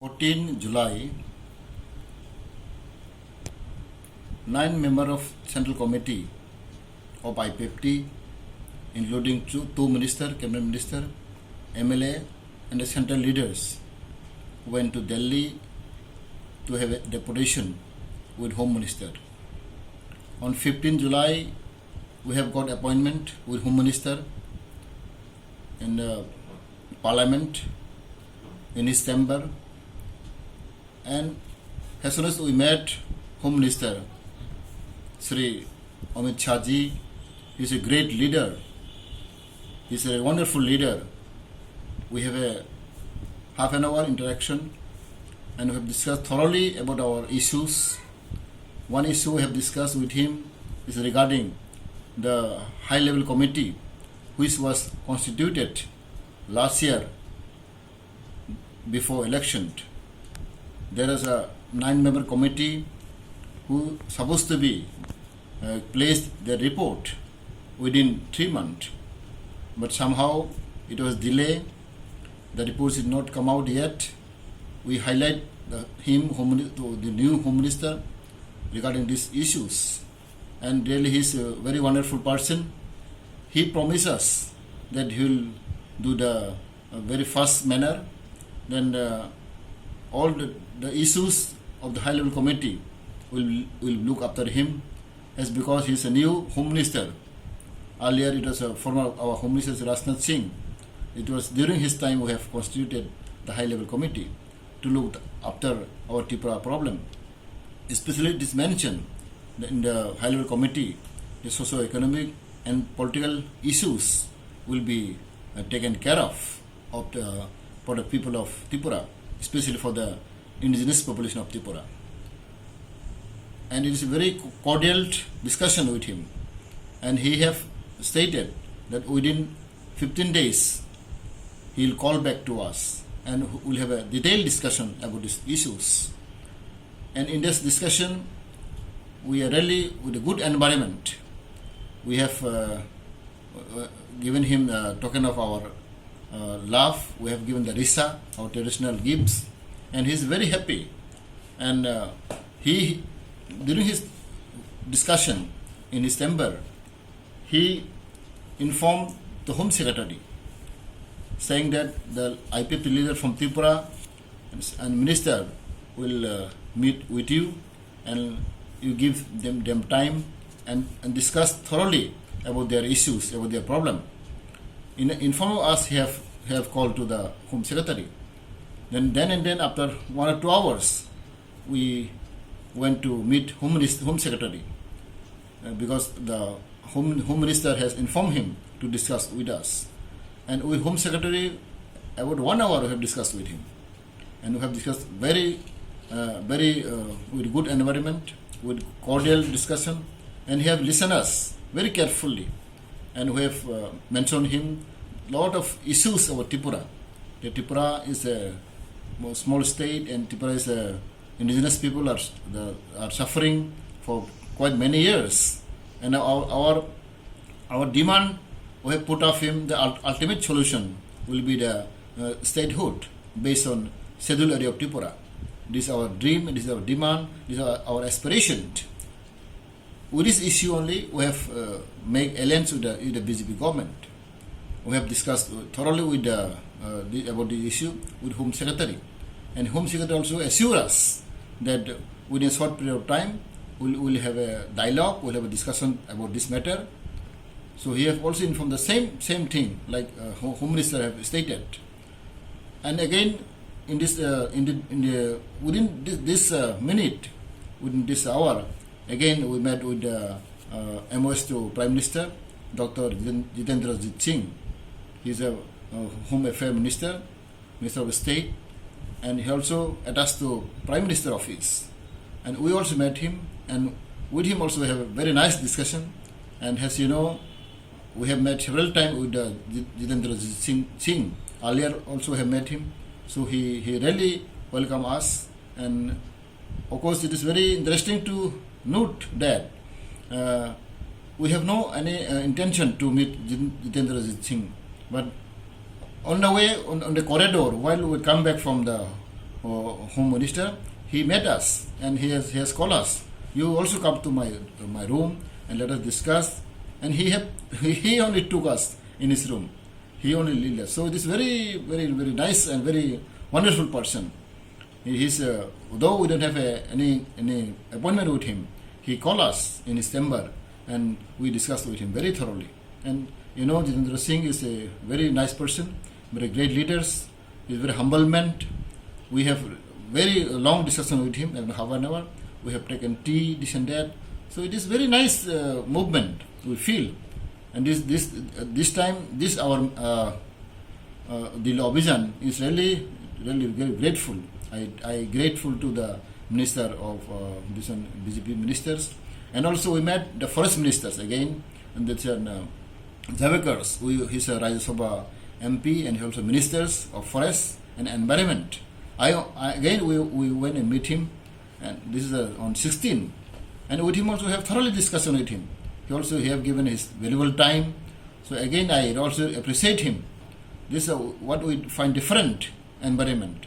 14 July, 9 members of Central Committee of IPFT, including two ministers, cabinet minister, MLA, and the central leaders, went to Delhi to have a deputation with Home Minister. On 15 July, we have got appointment with Home Minister in the Parliament in his chamber. And as soon as we met Home Minister, Sri Amit Shah ji, he is a great leader. He is a wonderful leader. We have a half an hour interaction and we have discussed thoroughly about our issues. One issue we have discussed with him is regarding the high-level committee which was constituted last year before election. There is a 9-member committee who supposed to be placed their report within 3 months, but somehow it was delayed. The reports did not come out yet. We highlight the new Home Minister regarding these issues, and really he is a very wonderful person. He promised us that he will do the very fast manner. Then all the issues of the high-level committee will look after him, as because he is a new Home Minister. Earlier it was a former our Home Minister Rajnath Singh. It was during his time we have constituted the high-level committee to look after our Tipraland problem. Especially it is mentioned in the high-level committee, the socio-economic and political issues will be taken care of for the people of Tripura, especially for the indigenous population of Tripura. And it is a very cordial discussion with him. And he have stated that within 15 days he will call back to us and we will have a detailed discussion about these issues. And in this discussion, we are really with a good environment. We have given him a token of our love. We have given the Risa, our traditional gifts, and he is very happy. And he, during his discussion in his chamber, he informed the Home Secretary, saying that the IPFT leader from Tripura and Minister will meet with you and you give them time and discuss thoroughly about their issues, about their problem. Inform us, he have called to the Home Secretary. Then after 1 or 2 hours, we went to meet Home Secretary because the Home Minister has informed him to discuss with us. And with Home Secretary, about 1 hour we have discussed with him. And we have discussed very with good environment, with cordial discussion, and he have listened us very carefully. And we have mentioned him lot of issues about Tripura. The Tripura is a small state, and Tripura is indigenous people are suffering for quite many years. And our demand, we have put off him the ultimate solution will be the statehood based on scheduled area of Tripura. This is our dream, this is our demand, this is our aspiration. With this issue only, we have made alliance with the BJP government. We have discussed thoroughly with about the issue with Home Secretary. And Home Secretary also assure us that within a short period of time, we'll have a dialogue, we'll have a discussion about this matter. So he have also informed the same thing like Home Minister have stated. And again, in this within this minute, within this hour, again we met with MOS to Prime Minister, Dr. Jitendra Singh. He is a Home Affairs Minister, Minister of State, and he also attached to Prime Minister Office. And we also met him, and with him also we have a very nice discussion. And as you know, we have met several times with Jitendra Singh. Earlier also have met him. So he really welcomed us, and of course it is very interesting to note that we have no any intention to meet Jitendra Singh, but on the way on the corridor while we come back from the Home Minister, he met us and he has called us. You also come to my room and let us discuss. And he only took us in his room. He only led us. So it is very, very, very nice and very wonderful person. He's though we don't have any appointment with him, he called us in his chamber and we discussed with him very thoroughly. And you know, Jitendra Singh is a very nice person, very great leaders. He's very humble man. We have very long discussion with him, and half an hour. We have taken tea, this and that. So it is very nice movement we feel. And this time our the Abhajaan is really very grateful. I grateful to the minister of this one, BJP ministers, and also we met the forest ministers again, and that's Javekars. He's a Rajya Sabha MP and he also ministers of forest and environment. Again we went and meet him, and this is on 16, and with him also have thoroughly discussion with him. He have given his valuable time. So again I also appreciate him. This is what we find different environment.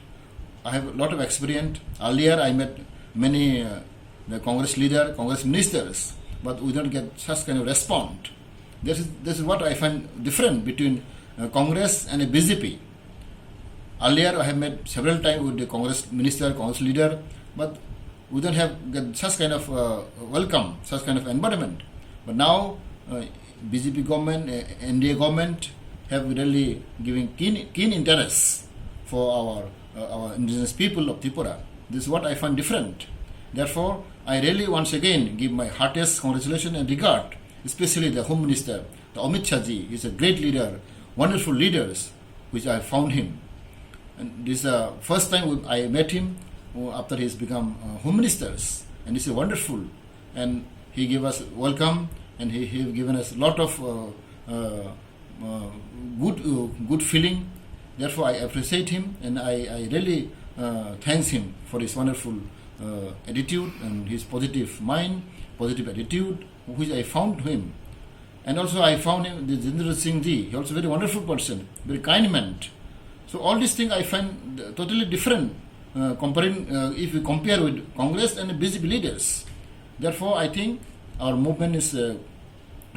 I have a lot of experience. Earlier I met many the Congress leader, Congress ministers, but we don't get such kind of response. This is what I find different between Congress and a BJP. Earlier I have met several times with the Congress minister, Congress leader, but we don't get such kind of welcome, such kind of environment. But now BJP government, NDA government have really giving keen interest for our indigenous people of Tripura. This is what I find different. Therefore, I really once again give my heartiest congratulations and regard, especially the Home Minister, the Amit Shah ji. He is a great leader, wonderful leaders, which I found him. And this is the first time I met him after he has become Home Ministers, and this is wonderful. And he gave us welcome, and he have given us a lot of good feeling. Therefore, I appreciate him, and I really thanks him for his wonderful attitude and his positive mind, positive attitude, which I found him. And also I found him, the Jitendra Singh ji, he also very wonderful person, very kind man. So all these things I find totally different comparing if we compare with Congress and BJP leaders. Therefore, I think our movement is in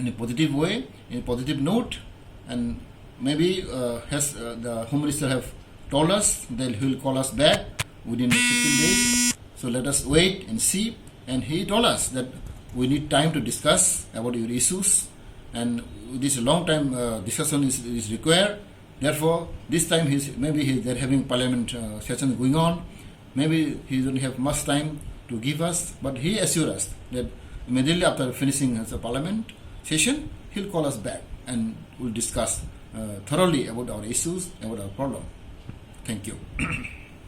a positive way, in a positive note, and maybe has the Home Minister have told us that he will call us back within 15 days. So let us wait and see. And he told us that we need time to discuss about your issues, and this long time discussion is required. Therefore, this time they're having parliament session going on. Maybe he don't have much time to give us, but he assured us that immediately after finishing the parliament session, he'll call us back and we'll discuss thoroughly about our issues, about our problem. Thank you.